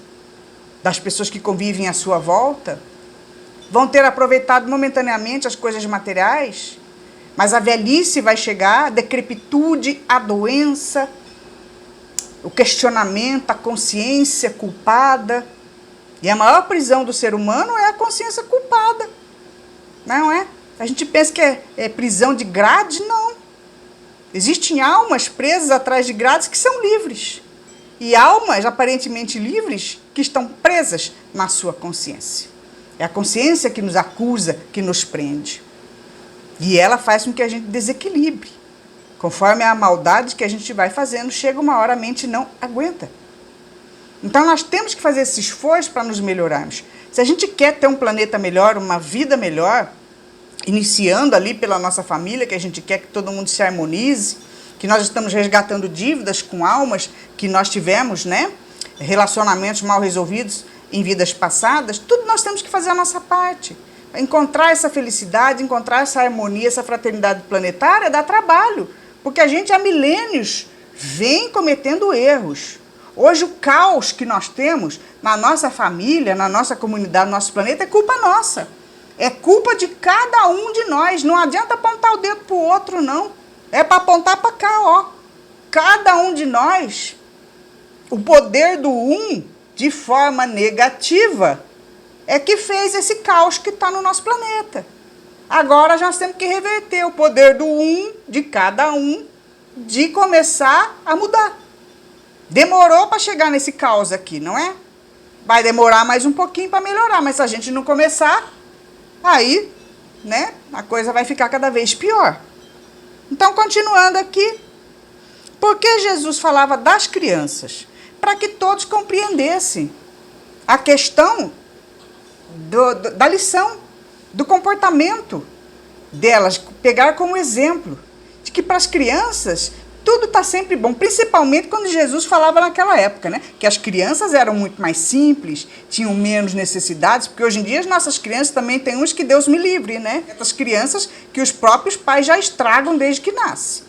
das pessoas que convivem à sua volta, vão ter aproveitado momentaneamente as coisas materiais, mas a velhice vai chegar, a decrepitude, a doença, o questionamento, a consciência culpada. E a maior prisão do ser humano é a consciência culpada. Não é? A gente pensa que é prisão de grade, não. Existem almas presas atrás de grades que são livres. E almas aparentemente livres que estão presas na sua consciência. É a consciência que nos acusa, que nos prende. E ela faz com que a gente desequilibre. Conforme a maldade que a gente vai fazendo, chega uma hora a mente não aguenta. Então nós temos que fazer esse esforço para nos melhorarmos. Se a gente quer ter um planeta melhor, uma vida melhor, iniciando ali pela nossa família, que a gente quer que todo mundo se harmonize, que nós estamos resgatando dívidas com almas que nós tivemos, né? Relacionamentos mal resolvidos em vidas passadas, tudo nós temos que fazer a nossa parte. Encontrar essa felicidade, encontrar essa harmonia, essa fraternidade planetária dá trabalho, porque a gente há milênios vem cometendo erros. Hoje o caos que nós temos na nossa família, na nossa comunidade, no nosso planeta, é culpa nossa. É culpa de cada um de nós. Não adianta apontar o dedo para o outro, não. É para apontar para cá, ó. Cada um de nós, o poder do um, de forma negativa, é que fez esse caos que está no nosso planeta. Agora nós temos que reverter o poder do um, de cada um, de começar a mudar. Demorou para chegar nesse caos aqui, não é? Vai demorar mais um pouquinho para melhorar, mas se a gente não começar, aí, né, a coisa vai ficar cada vez pior. Então, continuando aqui, por que Jesus falava das crianças? Para que todos compreendessem a questão da lição, do comportamento delas, pegar como exemplo, de que para as crianças tudo está sempre bom, principalmente quando Jesus falava naquela época, né? Que as crianças eram muito mais simples, tinham menos necessidades, porque hoje em dia as nossas crianças também tem uns que Deus me livre, né? Essas crianças que os próprios pais já estragam desde que nasce.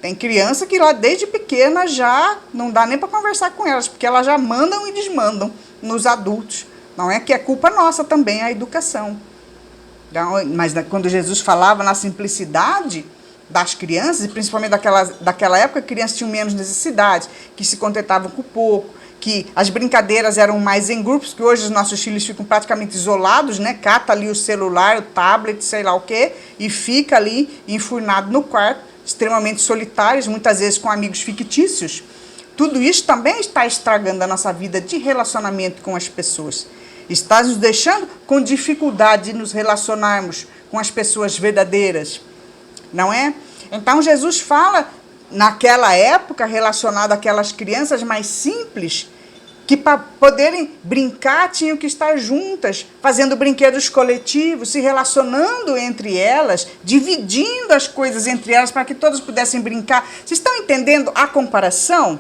Tem criança que lá desde pequena já não dá nem para conversar com elas, porque elas já mandam e desmandam nos adultos. Não é que é culpa nossa também a educação. Mas quando Jesus falava na simplicidade das crianças, e principalmente daquela época, crianças tinham menos necessidade, que se contentavam com pouco, que as brincadeiras eram mais em grupos, que hoje os nossos filhos ficam praticamente isolados, né? Cata ali o celular, o tablet, sei lá o quê, e fica ali enfurnado no quarto, extremamente solitários, muitas vezes com amigos fictícios. Tudo isso também está estragando a nossa vida de relacionamento com as pessoas. Está nos deixando com dificuldade de nos relacionarmos com as pessoas verdadeiras, não é? Então Jesus fala, naquela época, relacionado àquelas crianças mais simples, que para poderem brincar tinham que estar juntas, fazendo brinquedos coletivos, se relacionando entre elas, dividindo as coisas entre elas para que todas pudessem brincar. Vocês estão entendendo a comparação?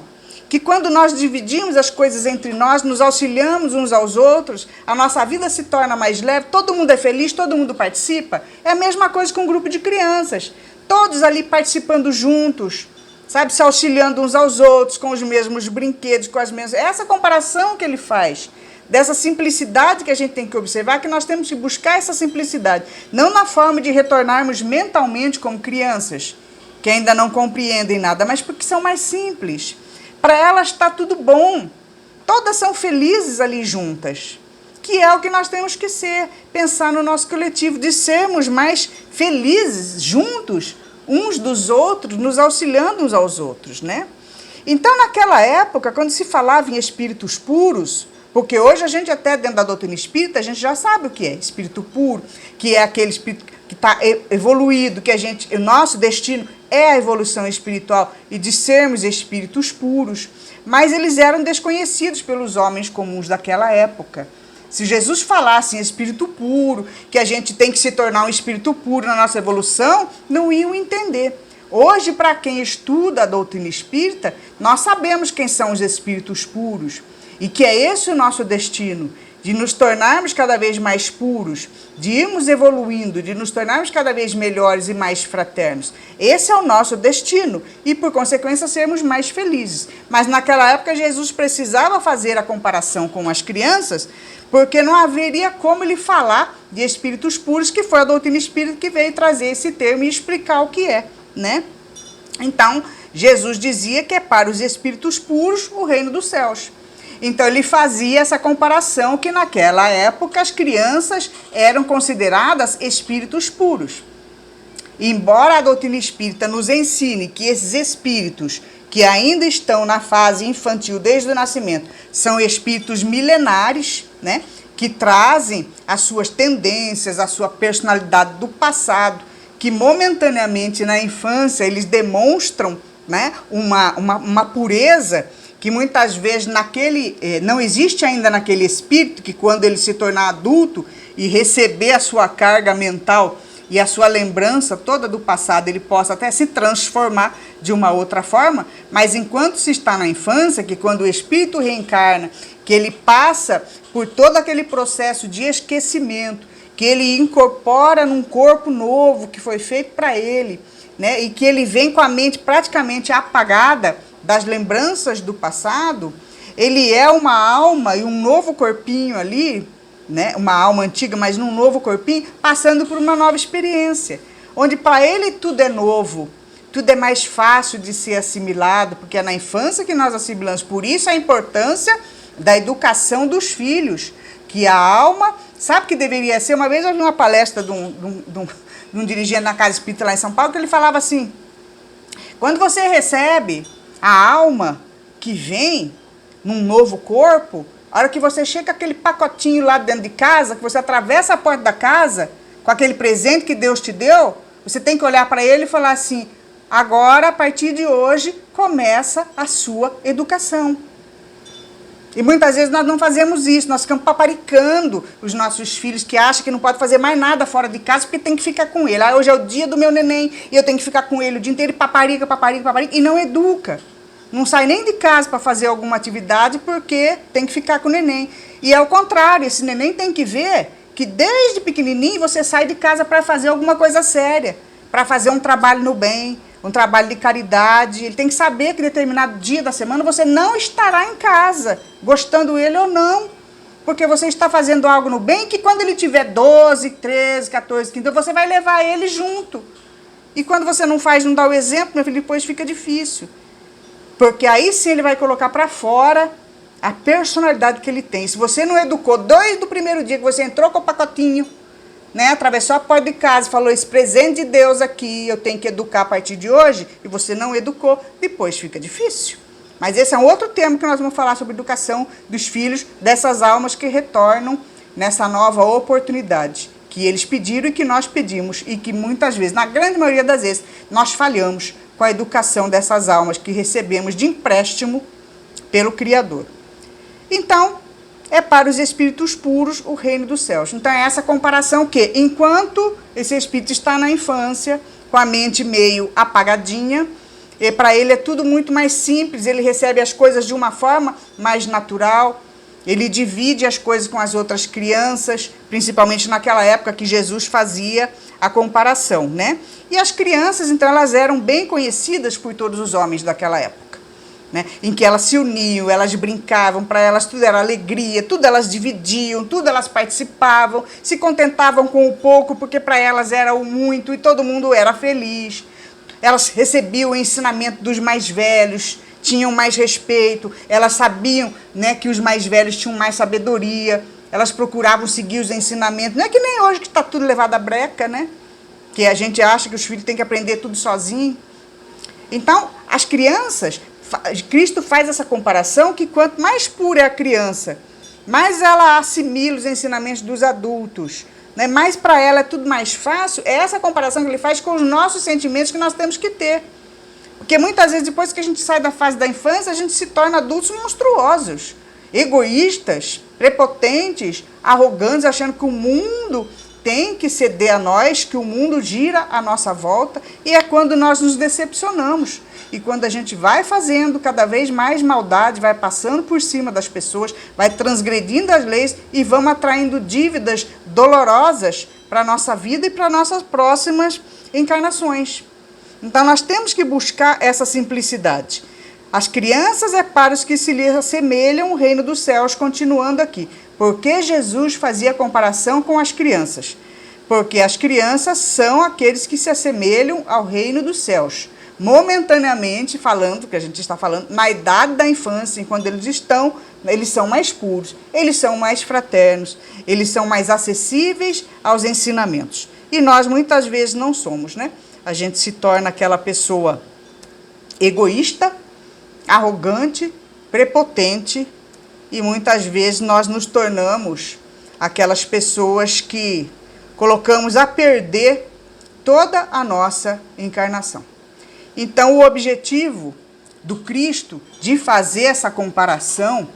Que quando nós dividimos as coisas entre nós, nos auxiliamos uns aos outros, a nossa vida se torna mais leve, todo mundo é feliz, todo mundo participa. É a mesma coisa com um grupo de crianças, todos ali participando juntos, sabe, se auxiliando uns aos outros, com os mesmos brinquedos, com as mesmas... Essa comparação que ele faz, dessa simplicidade que a gente tem que observar, que nós temos que buscar essa simplicidade, não na forma de retornarmos mentalmente como crianças, que ainda não compreendem nada, mas porque são mais simples. Para elas está tudo bom, todas são felizes ali juntas, que é o que nós temos que ser, pensar no nosso coletivo, de sermos mais felizes juntos, uns dos outros, nos auxiliando uns aos outros, né? Então, naquela época, quando se falava em espíritos puros, porque hoje a gente até dentro da doutrina espírita, a gente já sabe o que é espírito puro, que é aquele espírito que está evoluído, que o nosso destino é a evolução espiritual e de sermos espíritos puros, mas eles eram desconhecidos pelos homens comuns daquela época. Se Jesus falasse em espírito puro, que a gente tem que se tornar um espírito puro na nossa evolução, não iam entender. Hoje, para quem estuda a doutrina espírita, nós sabemos quem são os espíritos puros e que é esse o nosso destino, de nos tornarmos cada vez mais puros, de irmos evoluindo, de nos tornarmos cada vez melhores e mais fraternos. Esse é o nosso destino e, por consequência, sermos mais felizes. Mas naquela época, Jesus precisava fazer a comparação com as crianças, porque não haveria como ele falar de espíritos puros, que foi a doutrina espírita que veio trazer esse termo e explicar o que é, né? Então, Jesus dizia que é para os espíritos puros o reino dos céus. Então, ele fazia essa comparação que, naquela época, as crianças eram consideradas espíritos puros. Embora a doutrina espírita nos ensine que esses espíritos, que ainda estão na fase infantil desde o nascimento, são espíritos milenares, né, que trazem as suas tendências, a sua personalidade do passado, que momentaneamente na infância eles demonstram, né, uma pureza que muitas vezes não existe ainda naquele espírito, que quando ele se tornar adulto e receber a sua carga mental e a sua lembrança toda do passado, ele possa até se transformar de uma outra forma, mas enquanto se está na infância, que quando o espírito reencarna, que ele passa por todo aquele processo de esquecimento, que ele incorpora num corpo novo que foi feito para ele, né, e que ele vem com a mente praticamente apagada das lembranças do passado, ele é uma alma e um novo corpinho ali, né, uma alma antiga, mas num novo corpinho, passando por uma nova experiência, onde para ele tudo é novo, tudo é mais fácil de ser assimilado, porque é na infância que nós assimilamos. Por isso a importância da educação dos filhos, que a alma, sabe que deveria ser? Uma vez eu vi uma palestra de um dirigente na Casa Espírita lá em São Paulo, que ele falava assim, quando você recebe a alma que vem num novo corpo, a hora que você chega com aquele pacotinho lá dentro de casa, que você atravessa a porta da casa, com aquele presente que Deus te deu, você tem que olhar para ele e falar assim, agora, a partir de hoje, começa a sua educação. E muitas vezes nós não fazemos isso, nós ficamos paparicando os nossos filhos que acham que não pode fazer mais nada fora de casa porque tem que ficar com ele. Ah, hoje é o dia do meu neném e eu tenho que ficar com ele o dia inteiro, paparica, paparica, paparica, e não educa. Não sai nem de casa para fazer alguma atividade porque tem que ficar com o neném. E é o contrário, esse neném tem que ver que desde pequenininho você sai de casa para fazer alguma coisa séria, para fazer um trabalho no bem, um trabalho de caridade. Ele tem que saber que determinado dia da semana você não estará em casa, gostando ele ou não. Porque você está fazendo algo no bem que quando ele tiver 12, 13, 14, 15, você vai levar ele junto. E quando você não faz, não dá o exemplo, meu filho, depois fica difícil. Porque aí sim ele vai colocar para fora a personalidade que ele tem. Se você não educou desde o primeiro dia que você entrou com o pacotinho, né, atravessou a porta de casa e falou, esse presente de Deus aqui, eu tenho que educar a partir de hoje, e você não educou, depois fica difícil. Mas esse é um outro tema que nós vamos falar sobre educação dos filhos, dessas almas que retornam nessa nova oportunidade que eles pediram e que nós pedimos, e que muitas vezes, na grande maioria das vezes, nós falhamos com a educação dessas almas que recebemos de empréstimo pelo Criador. Então, é para os espíritos puros o reino dos céus. Então é essa comparação que, enquanto esse espírito está na infância, com a mente meio apagadinha, e para ele é tudo muito mais simples, ele recebe as coisas de uma forma mais natural, ele divide as coisas com as outras crianças, principalmente naquela época que Jesus fazia a comparação, né? E as crianças, então, elas eram bem conhecidas por todos os homens daquela época, né? Em que elas se uniam, elas brincavam, para elas tudo era alegria, tudo elas dividiam, tudo elas participavam, se contentavam com o pouco, porque para elas era o muito e todo mundo era feliz. Elas recebiam o ensinamento dos mais velhos, tinham mais respeito, elas sabiam, né, que os mais velhos tinham mais sabedoria, elas procuravam seguir os ensinamentos. Não é que nem hoje que está tudo levado à breca, né? Que a gente acha que os filhos têm que aprender tudo sozinho. Então, as crianças, Cristo faz essa comparação que quanto mais pura é a criança, mais ela assimila os ensinamentos dos adultos, né? Mais para ela é tudo mais fácil. É essa comparação que ele faz com os nossos sentimentos que nós temos que ter. Porque muitas vezes, depois que a gente sai da fase da infância, a gente se torna adultos monstruosos, egoístas, prepotentes, arrogantes, achando que o mundo tem que ceder a nós, que o mundo gira à nossa volta, e é quando nós nos decepcionamos. E quando a gente vai fazendo cada vez mais maldade, vai passando por cima das pessoas, vai transgredindo as leis e vamos atraindo dívidas dolorosas para a nossa vida e para nossas próximas encarnações. Então, nós temos que buscar essa simplicidade. As crianças é para os que se lhes assemelham o reino dos céus, continuando aqui. Porque Jesus fazia comparação com as crianças? Porque as crianças são aqueles que se assemelham ao reino dos céus. Momentaneamente falando, que a gente está falando, na idade da infância, enquanto eles são mais puros, eles são mais fraternos, eles são mais acessíveis aos ensinamentos. E nós muitas vezes não somos, né? A gente se torna aquela pessoa egoísta, arrogante, prepotente, e muitas vezes nós nos tornamos aquelas pessoas que colocamos a perder toda a nossa encarnação. Então, o objetivo do Cristo de fazer essa comparação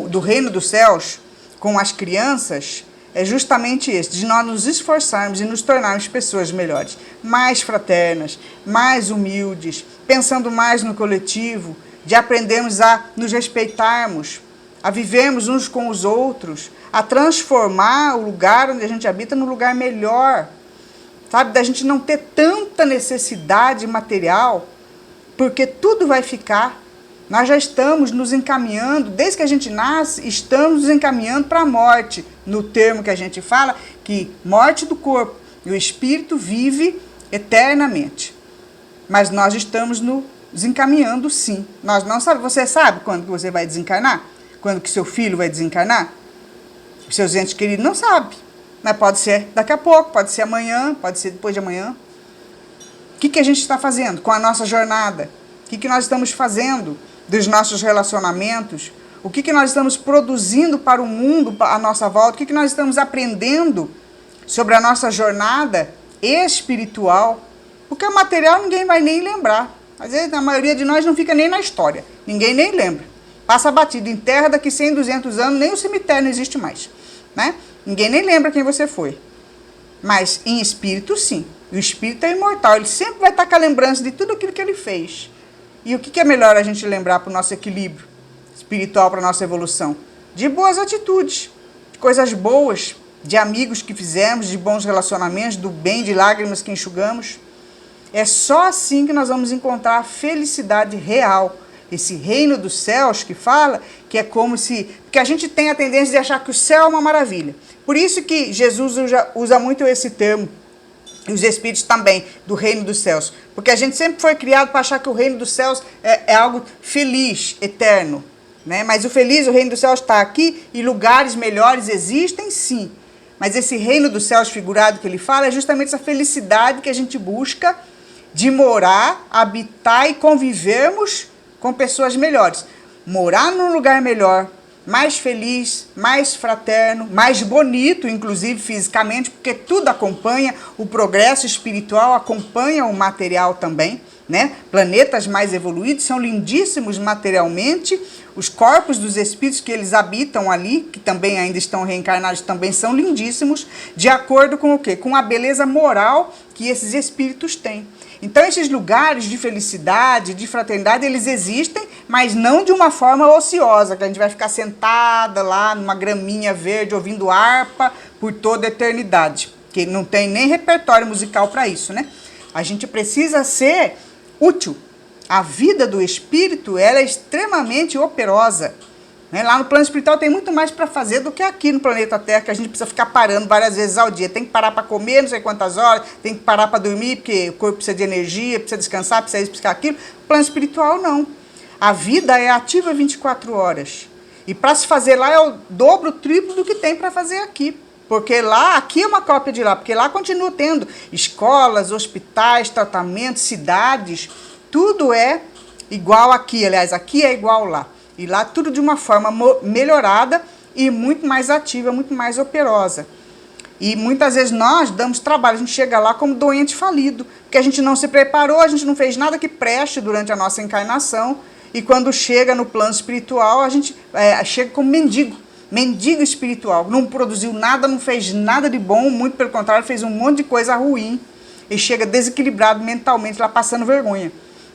do reino dos céus com as crianças é justamente esse, de nós nos esforçarmos e nos tornarmos pessoas melhores, mais fraternas, mais humildes, pensando mais no coletivo, de aprendermos a nos respeitarmos, a vivermos uns com os outros, a transformar o lugar onde a gente habita num lugar melhor, sabe? Da gente não ter tanta necessidade material, porque tudo vai ficar. Nós já estamos nos encaminhando, desde que a gente nasce, estamos nos encaminhando para a morte, no termo que a gente fala, que morte do corpo, e o espírito vive eternamente. Mas nós estamos nos encaminhando, sim. Nós não sabemos. Você sabe quando que você vai desencarnar? Quando que seu filho vai desencarnar? Os seus entes queridos não sabem. Mas pode ser daqui a pouco, pode ser amanhã, pode ser depois de amanhã. O que a gente está fazendo com a nossa jornada? O que nós estamos fazendo dos nossos relacionamentos? O que nós estamos produzindo para o mundo à nossa volta? O que nós estamos aprendendo sobre a nossa jornada espiritual? Porque o material ninguém vai nem lembrar. Às vezes a maioria de nós não fica nem na história. Ninguém nem lembra. Passa batido em terra, daqui 100, 200 anos, nem o cemitério não existe mais, né? Ninguém nem lembra quem você foi. Mas em espírito, sim. O espírito é imortal. Ele sempre vai estar com a lembrança de tudo aquilo que ele fez. E o que é melhor a gente lembrar para o nosso equilíbrio espiritual, para a nossa evolução? De boas atitudes, de coisas boas, de amigos que fizemos, de bons relacionamentos, do bem, de lágrimas que enxugamos. É só assim que nós vamos encontrar a felicidade real, Esse reino dos céus que fala, que é como se... Porque a gente tem a tendência de achar que o céu é uma maravilha. Por isso que Jesus usa muito esse termo, e os espíritos também, do reino dos céus. Porque a gente sempre foi criado para achar que o reino dos céus é algo feliz, eterno. Né? Mas o reino dos céus está aqui e lugares melhores existem, sim. Mas esse reino dos céus figurado que ele fala é justamente essa felicidade que a gente busca de morar, habitar e convivermos com pessoas melhores. Morar num lugar melhor, mais feliz, mais fraterno, mais bonito, inclusive fisicamente, porque tudo acompanha, o progresso espiritual acompanha o material também, né? Planetas mais evoluídos são lindíssimos materialmente, os corpos dos espíritos que eles habitam ali, que também ainda estão reencarnados, também são lindíssimos, de acordo com o quê? Com a beleza moral que esses espíritos têm. Então, esses lugares de felicidade, de fraternidade, eles existem, mas não de uma forma ociosa, que a gente vai ficar sentada lá numa graminha verde, ouvindo harpa por toda a eternidade, que não tem nem repertório musical para isso, né? A gente precisa ser útil. A vida do espírito, ela é extremamente operosa. Né? Lá no plano espiritual tem muito mais para fazer do que aqui no planeta Terra, que a gente precisa ficar parando várias vezes ao dia. Tem que parar para comer, não sei quantas horas, tem que parar para dormir, porque o corpo precisa de energia, precisa descansar, precisa isso, precisa aquilo. No plano espiritual, não. A vida é ativa 24 horas. E para se fazer lá é o dobro, o triplo do que tem para fazer aqui. Porque lá, aqui é uma cópia de lá, porque lá continua tendo escolas, hospitais, tratamentos, cidades, tudo é igual aqui. Aliás, aqui é igual lá. E lá tudo de uma forma melhorada e muito mais ativa, muito mais operosa. E muitas vezes nós damos trabalho, a gente chega lá como doente falido, porque a gente não se preparou, a gente não fez nada que preste durante a nossa encarnação, e quando chega no plano espiritual, a gente chega como mendigo espiritual, não produziu nada, não fez nada de bom, muito pelo contrário, fez um monte de coisa ruim, e chega desequilibrado mentalmente, lá passando vergonha.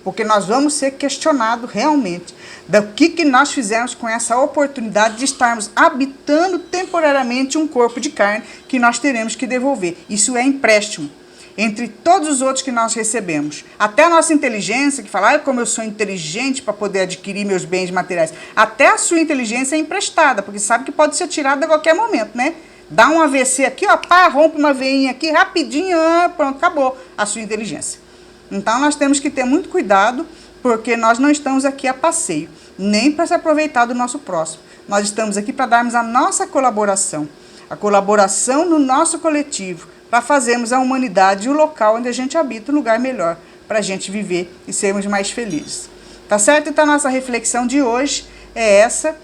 Porque nós vamos ser questionados realmente do que nós fizemos com essa oportunidade de estarmos habitando temporariamente um corpo de carne que nós teremos que devolver. Isso é empréstimo entre todos os outros que nós recebemos. Até a nossa inteligência, que fala, como eu sou inteligente para poder adquirir meus bens materiais. Até a sua inteligência é emprestada, porque sabe que pode ser tirada a qualquer momento, né? Dá um AVC aqui, ó, pá, rompe uma veinha aqui, rapidinho, pronto, acabou a sua inteligência. Então, nós temos que ter muito cuidado, porque nós não estamos aqui a passeio, nem para se aproveitar do nosso próximo. Nós estamos aqui para darmos a nossa colaboração, a colaboração no nosso coletivo, para fazermos a humanidade e o local onde a gente habita um lugar melhor, para a gente viver e sermos mais felizes. Tá certo? Então, a nossa reflexão de hoje é essa,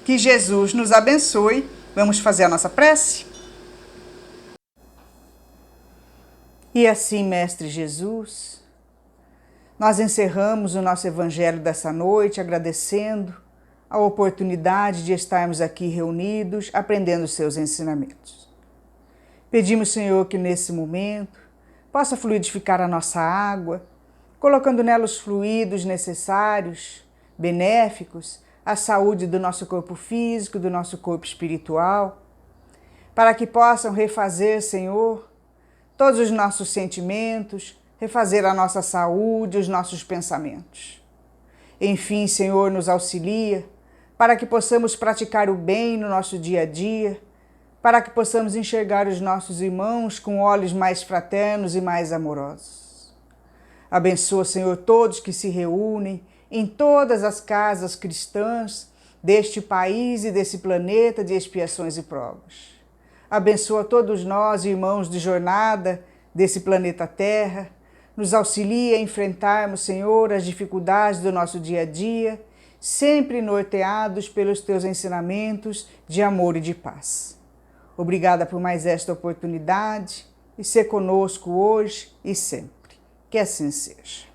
que Jesus nos abençoe. Vamos fazer a nossa prece? E assim, Mestre Jesus, nós encerramos o nosso evangelho dessa noite agradecendo a oportunidade de estarmos aqui reunidos, aprendendo os seus ensinamentos. Pedimos, Senhor, que nesse momento possa fluidificar a nossa água, colocando nela os fluidos necessários, benéficos, à saúde do nosso corpo físico, do nosso corpo espiritual, para que possam refazer, Senhor, todos os nossos sentimentos, refazer a nossa saúde, os nossos pensamentos. Enfim, Senhor, nos auxilia para que possamos praticar o bem no nosso dia a dia, para que possamos enxergar os nossos irmãos com olhos mais fraternos e mais amorosos. Abençoa, Senhor, todos que se reúnem em todas as casas cristãs deste país e desse planeta de expiações e provas. Abençoa todos nós, irmãos de jornada desse planeta Terra, nos auxilia a enfrentarmos, Senhor, as dificuldades do nosso dia a dia, sempre norteados pelos teus ensinamentos de amor e de paz. Obrigada por mais esta oportunidade e ser conosco hoje e sempre. Que assim seja.